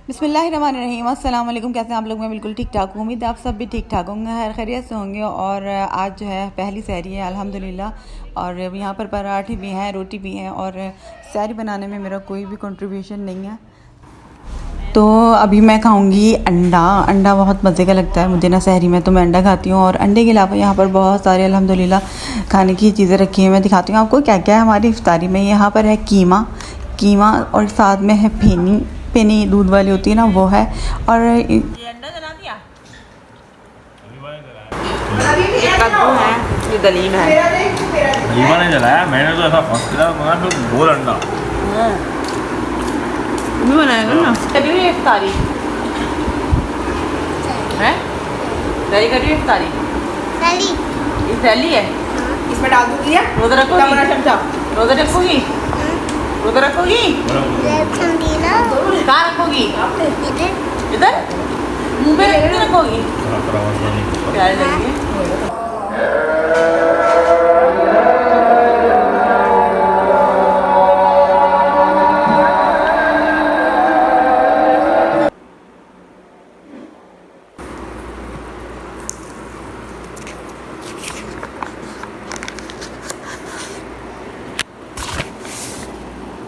बिस्मिल्लाहिर्रहमानिर्रहीम, अस्सलाम वालेकुम। कैसे हैं आप लोग? मैं बिल्कुल ठीक ठाक हूँ। उम्मीद है आप सब भी ठीक ठाक होंगे, खैर खैरियत से होंगे। और आज जो है पहली सहरी है अल्हम्दुलिल्लाह। और यहाँ पर पराठे भी हैं, रोटी भी है। और सहरी बनाने में मेरा कोई भी कंट्रीब्यूशन नहीं है। तो अभी मैं खाऊंगी अंडा। अंडा बहुत मज़े का लगता है मुझे ना, सहरी में तो मैं अंडा खाती हूँ। और अंडे के अलावा यहाँ पर बहुत सारे अल्हम्दुलिल्लाह खाने की चीज़ें रखी हैं। मैं दिखाती हूँ आपको क्या क्या है हमारी इफ्तारी में। यहाँ पर है कीमा, कीमा और साथ में है फेनी। फेनी दूध वाली होती है ना, वो है। और ये अंडा जला दिया, ये कद्दू है, ये दलीम है। दलीमा ने जलाया, मैंने तो ऐसा फर्स्ट क्लास बना, फिर गोल अंडा तुम्हें बनाएगा ना। करी हुई इफ्तारी है, करी करी हुई इफ्तारी। ये थैली है, इसमें डाल दूँगी। रोज़ा रखोगी? रोज़ा रखोगी? रोज़ा रखोगी? कहाँ रखोगी? इधर मुँह पे रखोगी? प्यारे लगेंगे।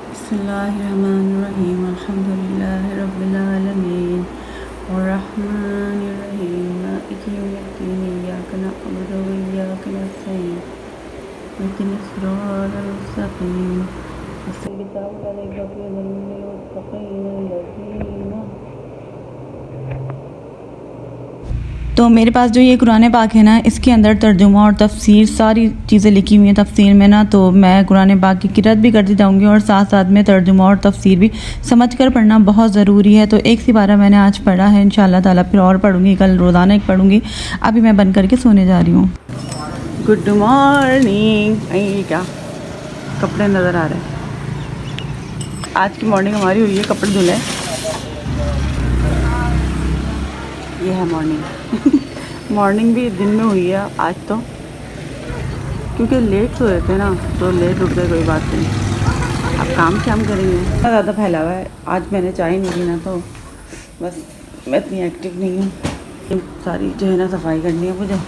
बिस्मिल्लाहिर्रहमानिर्रहीम, अल्हम्दुलिल्लाहि रब्बिल आलमीन, अर्रहमानिर्रहीम, मालिकि यौमिद्दीन, इय्याका नअबुदु व इय्याका नस्तईन, इहदिनस सिरातल मुस्तक़ीम, किताब ला रैब फीहि हुदल लिलमुत्तक़ीन अल्लज़ीना। तो मेरे पास जो ये कुरान पाक है ना, इसके अंदर तर्जुमा और तफसीर सारी चीज़ें लिखी हुई हैं तफसीर में ना। तो मैं कुरान पाक की किरत भी करती जाऊँगी और साथ साथ में तर्जुमा और तफसीर भी समझ कर पढ़ना बहुत ज़रूरी है। तो एक सिपारा मैंने आज पढ़ा है, इंशाअल्लाह ताला फिर और पढ़ूँगी, कल रोज़ाना एक पढ़ूँगी। अभी मैं बंद करके सोने जा रही हूँ। Good morning. ये क्या कपड़े नज़र आ रहे हैं? आज की मॉर्निंग हमारी हुई है कपड़े धुले। ये है मॉर्निंग। मॉर्निंग भी दिन में हुई है आज तो, क्योंकि लेट सोए थे ना, तो लेट उठ गए, कोई बात नहीं। अब काम शाम करेंगे। बहुत ज़्यादा फैला हुआ है। आज मैंने चाय नहीं पी ना, तो बस मैं इतनी एक्टिव नहीं हूँ। सारी जो है ना सफाई करनी है मुझे,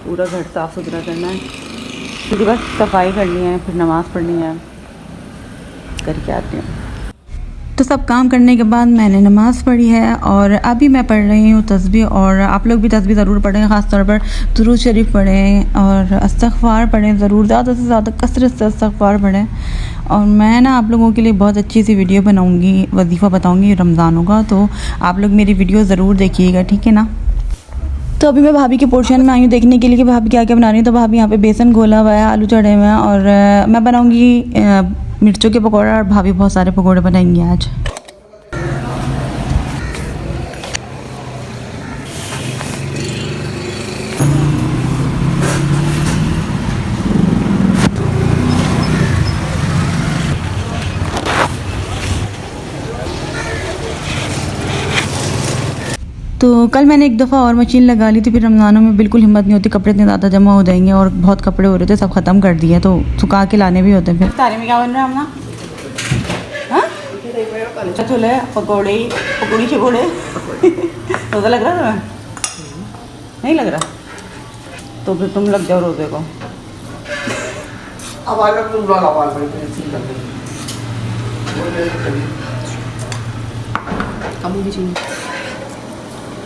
पूरा घर साफ़ सुथरा करना है, क्योंकि बस सफाई करनी है, फिर नमाज़ पढ़नी है, करके आती हूँ। तो सब काम करने के बाद मैंने नमाज़ पढ़ी है और अभी मैं पढ़ रही हूँ तस्बीह। और आप लोग भी तस्बीह ज़रूर पढ़ें, ख़ास तौर पर दुरूद शरीफ पढ़ें और इस्तग़फ़ार पढ़ें ज़रूर, ज़्यादा से ज़्यादा कसरत से इस्तग़फ़ार पढ़ें। और मैं ना आप लोगों के लिए बहुत अच्छी सी वीडियो बनाऊँगी, वजीफ़ा बताऊँगी रमज़ानों का, तो आप लोग मेरी वीडियो ज़रूर देखिएगा, ठीक है ना। तो अभी मैं भाभी के पोर्शन में आई हूँ देखने के लिए कि भाभी क्या क्या बना रही हैं। तो भाभी यहाँ पे बेसन घोला हुआ है, आलू चढ़े हुए हैं और मैं बनाऊँगी मिर्चों के पकौड़े, और भाभी बहुत सारे पकौड़े बनाएंगी आज। तो कल मैंने एक दफ़ा और मशीन लगा ली थी, फिर रमज़ानों में बिल्कुल हिम्मत नहीं होती, कपड़े इतने ज़्यादा जमा हो जाएंगे और बहुत कपड़े हो रहे थे, सब ख़त्म कर दिए, तो सुखा के लाने भी होते हैं। फिर तारी में क्या बन रहा है अपना? हाँ छोले पकौड़े, पकौड़ी शकोड़े। रोज़ा लग रहा था? नहीं लग रहा? तो फिर तुम लग जाओ रोज़े को।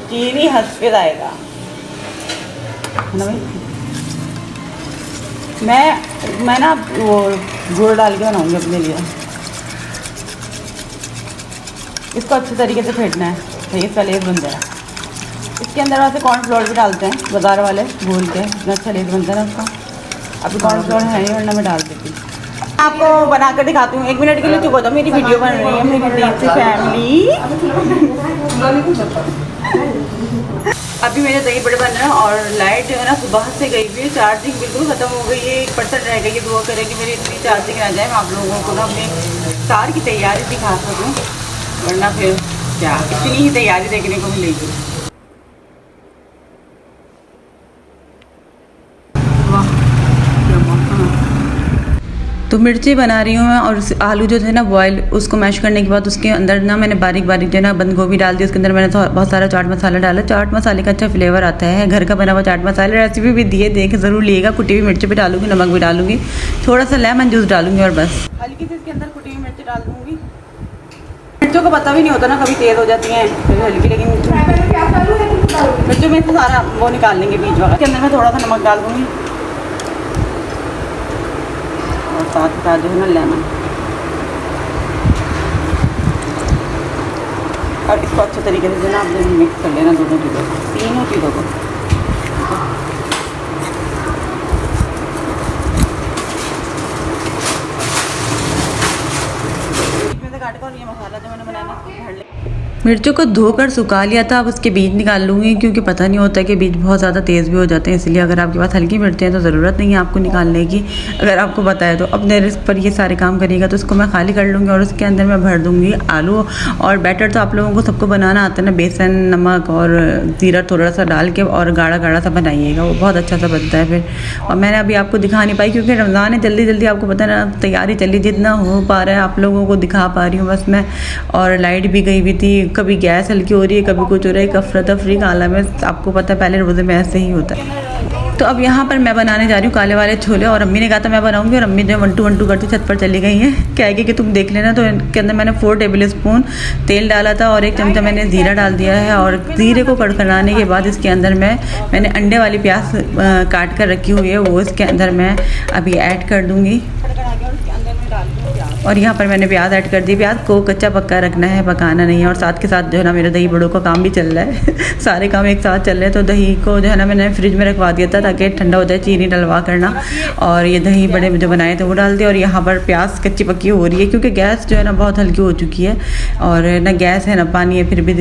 चीनी हंस पे जाएगा ना भाई। मैं ना वो गुड़ डाल के बनाऊँगी अपने लिए। इसको अच्छे तरीके से फेंटना है, तो इसका लेस बन जाएगा। इसके अंदर वैसे कॉर्नफ्लोर भी डालते हैं बाज़ार वाले, घोल के इतना अच्छा लेस बनता है ना उसका। अभी कॉर्नफ्लोर है नहीं, वरना मैं डाल देती। आपको बना कर दिखाती हूँ, 1 मिनट के लिए चुप हो जाओ, मेरी वीडियो बन रही है, मेरी देव से फैमिली। अभी मेरे दही बड़े बन रहे हैं और लाइट जो है ना सुबह से गई हुई है, चार्जिंग बिल्कुल ख़त्म हो गई है, 1% रह गई है। दुआ करें कि मेरी इतनी चार्जिंग आ जाए, मैं आप लोगों को ना अपने इफ्तार की तैयारी दिखा सकूँ, वरना फिर क्या इतनी ही तैयारी देखने को मिलेगी। वाह क्या मौसम है। तो मिर्ची बना रही हूँ मैं, और आलू जो थे ना बॉयल, उसको मैश करने के बाद उसके अंदर ना मैंने बारीक बारीक जो है ना बंद गोभी डाल दी। उसके अंदर मैंने बहुत सारा चाट मसाला डाला। चाट मसाले का अच्छा फ्लेवर आता है, घर का बना हुआ चाट मसाला। रेसिपी भी दिए, देख ज़रूर लिएगा। कुटी हुई मिर्ची भी डालूंगी, नमक भी डालूंगी, थोड़ा सा लेमन जूस डालूंगी और बस हल्की सी इसके अंदर कुटी हुई मिर्ची डाल दूँगी। मिर्चों का पता भी नहीं होता ना, कभी तेज़ हो जाती हैं फिर हल्की, लेकिन मिर्चों में तो सारा वो निकाल लेंगे बीज वगैरह। इसके अंदर मैं थोड़ा सा नमक डाल दूँगी और साथ ही साथ जो है ना लेमन, और इसको अच्छे तरीके से जो है ना आप मिक्स कर लेना दोनों चीज़ों को, तीनों चीज़ों को। इसमें से काट कर ये मसाला जो मैंने बनाया ना भर ले। मिर्चों को धोकर सुखा लिया था, अब उसके बीज निकाल लूँगी, क्योंकि पता नहीं होता कि बीज बहुत ज़्यादा तेज़ भी हो जाते हैं। इसलिए अगर आपके पास हल्की मिर्चें हैं तो ज़रूरत नहीं है आपको निकालने की। अगर आपको पता है तो अपने रिस्क पर ये सारे काम करिएगा। तो इसको मैं खाली कर लूँगी और उसके अंदर मैं भर दूँगी आलू। और बैटर तो आप लोगों को सबको बनाना आता है ना, बेसन, नमक और ज़ीरा थोड़ा सा डाल के और गाढ़ा गाढ़ा सा बनाइएगा, वो बहुत अच्छा सा बनता है फिर। और मैंने अभी आपको दिखा नहीं पाई क्योंकि रमज़ान है, जल्दी जल्दी आपको पता है ना तैयारी चली, जितना हो पा रहा है आप लोगों को दिखा पा रही हूँ बस मैं। और लाइट भी गई हुई थी, कभी गैस हल्की हो रही है, कभी कुछ हो रहा है, एक अफरा तफरी का आलम है। आपको पता है पहले रोज़े में ऐसे ही होता है। तो अब यहाँ पर मैं बनाने जा रही हूँ काले वाले छोले, और अम्मी ने कहा था मैं बनाऊँगी, और अम्मी जो 1-2 करती छत पर चली गई हैं, कहेगी कि तुम देख लेना। तो इनके अंदर मैंने 4 टेबल स्पून तेल डाला था और 1 चमचा मैंने ज़ीरा डाल दिया है। और ज़ीरे को कड़कड़ाने के बाद इसके अंदर मैंने अंडे वाली प्याज काट कर रखी हुई है, वो इसके अंदर मैं अभी ऐड कर दूँगी। और यहाँ पर मैंने प्याज ऐड कर दी। प्याज को कच्चा पक्का रखना है, पकाना नहीं है। और साथ के साथ जो है ना मेरे दही बड़ों का काम भी चल रहा है सारे काम एक साथ चल रहे हैं। तो दही को जो है ना मैंने फ्रिज में रखवा दिया था ताकि ठंडा हो जाए, चीनी डलवा करना। और ये दही बड़े जो बनाए थे वो डाल दिए। और यहाँ पर प्याज कच्ची पक्की हो रही है क्योंकि गैस जो है ना बहुत हल्की हो चुकी है, और ना गैस है ना पानी है, फिर भी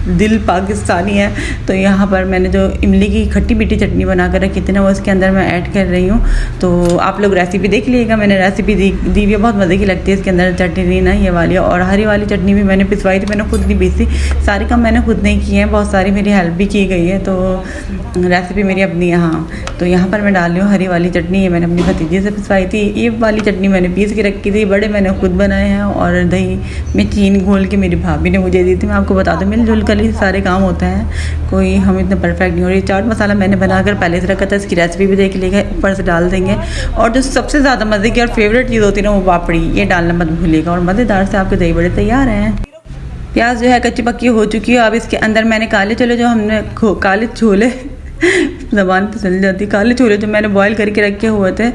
दिल पाकिस्तानी है। तो यहाँ पर मैंने जो इमली की खट्टी मीठी चटनी बना कर रखी थी ना, वो इसके अंदर मैं ऐड कर रही हूँ। तो आप लोग रेसिपी देख लीजिएगा, मैंने रेसिपी दी हुई है, बहुत मज़े की लगती है इसके अंदर चटनी ना ये वाली। और हरी वाली चटनी भी मैंने पिसवाई थी, मैंने खुद नहीं पीसी, सारे काम मैंने खुद नहीं किए हैं, बहुत सारी मेरी हेल्प भी की गई है। तो रेसिपी मेरी अपनी यहाँ। तो यहाँ पर मैं डाल रही हूँ हरी वाली चटनी, ये मैंने अपनी भतीजी से पिसवाई थी। ये वाली चटनी मैंने पीस के रखी थी, बड़े मैंने खुद बनाए हैं। और दही में चीनी घोल के मेरी भाभी ने मुझे दी थी। मैं आपको बता दूँ मिलजुल कर ही सारे काम होते हैं, कोई हम इतना परफेक्ट नहीं हो रही। चाट मसाला मैंने बनाकर पहले से रखा था, इसकी रेसिपी भी देख लीजिएगा, ऊपर से डाल देंगे। और जो सबसे ज़्यादा मज़े की और फेवरेट चीज़ होती है ना, वो पापड़ी, ये डालना मत भूलिएगा। और मज़ेदार से आपके दही बड़े तैयार हैं। प्याज जो है कच्ची पक्की हो चुकी है। अब इसके अंदर मैंने काले छोले जो हमने काले छोले ज़बान पे चल जाती, काले छोले जो मैंने बॉईल करके रखे हुए थे,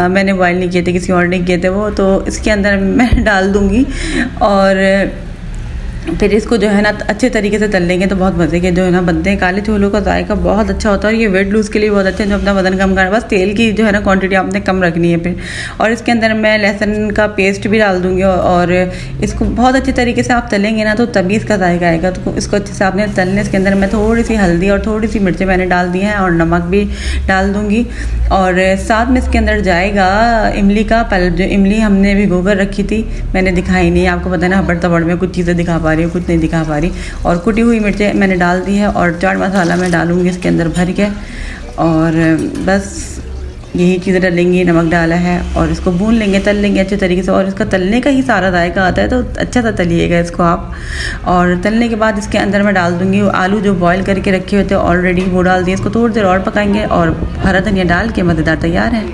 मैंने बॉईल नहीं किए थे, किसी और ने किए थे वो। तो इसके अंदर मैं डाल दूँगी और फिर इसको जो है ना अच्छे तरीके से तल लेंगे। तो बहुत मज़े के जो है ना बनते हैं। काले छोलों का जायका बहुत अच्छा होता है, और ये वेट लूज़ के लिए बहुत अच्छा है, जो अपना वजन कम करना। बस तेल की जो है ना क्वांटिटी आपने कम रखनी है फिर। और इसके अंदर मैं लहसुन का पेस्ट भी डाल दूँगी, और इसको बहुत अच्छे तरीके से आप तलेंगे ना तो तभी इसका जायका आएगा। तो इसको अच्छे से आपने तलने। इसके अंदर मैं थोड़ी सी हल्दी और थोड़ी सी मिर्चें मैंने डाल दी हैं, और नमक भी डाल दूँगी। और साथ में इसके अंदर जाएगा इमली का पल्प, जो इमली हमने भिगो कर रखी थी, मैंने दिखाई नहीं, आपको पता है ना हबड़ तबड़ में कुछ चीज़ें दिखा पा रही हूँ, कुछ नहीं दिखा पा रही। और कुटी हुई मिर्चें मैंने डाल दी है, और चाट मसाला मैं डालूँगी इसके अंदर भर के। और बस यही चीज़ें डालेंगी, नमक डाला है, और इसको भून लेंगे, तल लेंगे अच्छे तरीके से। और इसका तलने का ही सारा जायका आता है, तो अच्छा सा तलिएगा इसको आप। और तलने के बाद इसके अंदर मैं डाल दूँगी आलू जो बॉईल करके रखे हुए थे ऑलरेडी, वो डाल दिए। इसको थोड़ी देर और पकाएंगे, और हरा धनिया डाल के मज़ेदार तैयार है।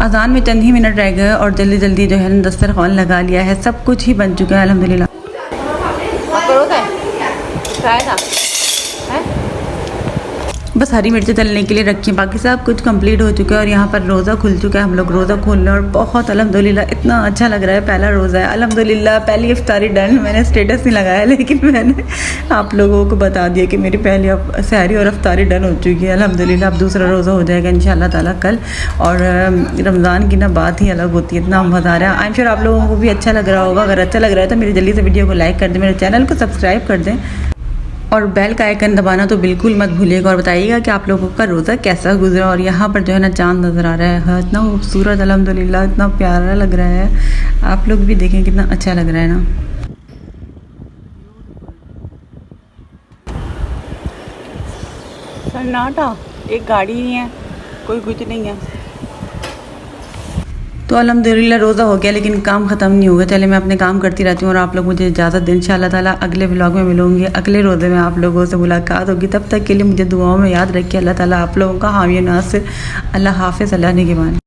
अज़ान में चंद ही मिनट रह गए और जल्दी जल्दी जो है दस्तरखान लगा लिया है, सब कुछ ही बन चुका है अल्हम्दुलिल्लाह। खाया था है? बस हरी मिर्ची तलने के लिए रखी, बाकी सब कुछ कंप्लीट हो चुका है। और यहाँ पर रोज़ा खुल चुका है, हम लोग रोज़ा खोल रहे हैं, और बहुत अल्हम्दुलिल्लाह इतना अच्छा लग रहा है। पहला रोज़ा है अल्हम्दुलिल्लाह, पहली इफ्तारी डन। मैंने स्टेटस नहीं लगाया, लेकिन मैंने आप लोगों को बता दिया कि मेरी पहली सहरी और इफ्तारी डन हो चुकी है अल्हम्दुलिल्लाह। अब दूसरा रोज़ा हो जाएगा इंशाअल्लाह ताला कल। और रमज़ान की ना बात ही अलग होती है, इतना मज़ा आ रहा है। आई एम श्योर आप लोगों को भी अच्छा लग रहा होगा। अगर अच्छा लग रहा है तो मेरी जल्दी से वीडियो को लाइक कर दें, मेरे चैनल को सब्सक्राइब कर दें, और बेल का आइकन दबाना तो बिल्कुल मत भूलिएगा। और बताइएगा कि आप लोगों का रोज़ा कैसा गुजरा। और यहाँ पर जो है ना चाँद नज़र आ रहा है, इतना खूबसूरत अल्हम्दुलिल्लाह, इतना प्यारा लग रहा है। आप लोग भी देखें कितना अच्छा लग रहा है ना। सन्नाटा, एक गाड़ी नहीं है, कोई कुछ नहीं है। तो तो अल्हम्दुलिल्लाह रोज़ा हो गया, लेकिन काम ख़त्म नहीं होगा। चले मैं अपने काम करती रहती हूँ और आप लोग मुझे इजाज़त दें। इंशाअल्लाह ताला अगले व्लॉग में मिलूँगी, अगले रोज़े में आप लोगों से मुलाकात होगी। तब तक के लिए मुझे दुआओं में याद रखिए। अल्लाह ताला आप लोगों का हामी नासिर। अल्लाह हाफ़िज़, अल्लाह निगहबान।